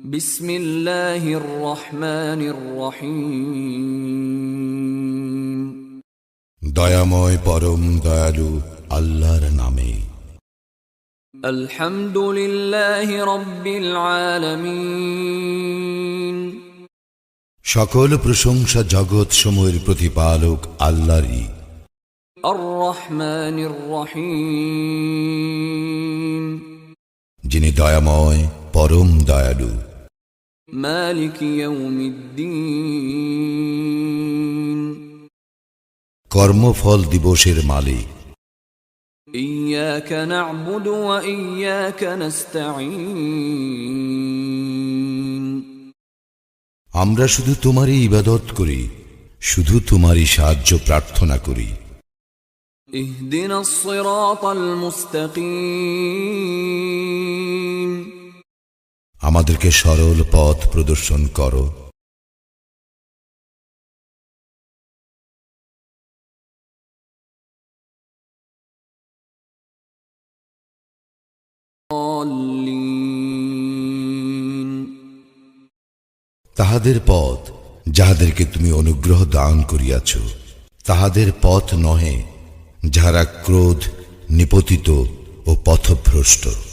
বিসমিল্লাহির রহমানির রহিম। দয়াময় পরম দয়ালু আল্লাহর নামে। আলহামদুলিল্লাহি রাব্বিল আলামিন। সকল প্রশংসা জগৎ সমূহের প্রতিপালক আল্লাহরই। আর রহমানির রহিম। যিনি দয়াময় পরম দয়ালু। মালিক ইয়াউমিদ্দিন। কর্মফল দিবসের মালিক। ইয়াকা না'বুদু ওয়া ইয়াকা নাস্তাঈন। আমরা শুধু তোমারই ইবাদত করি, শুধু তোমারই সাহায্য প্রার্থনা করি। ইহদিনাস সিরাতাল মুস্তাকিম। আমাদেরকে সরল পথ প্রদর্শন করো। তাহাদের পথ যাহাদেরকে তুমি অনুগ্রহ দান করিয়াছ, তাহাদের পথ নহে যাহারা ক্রোধ নিপতিত ও পথভ্রষ্ট।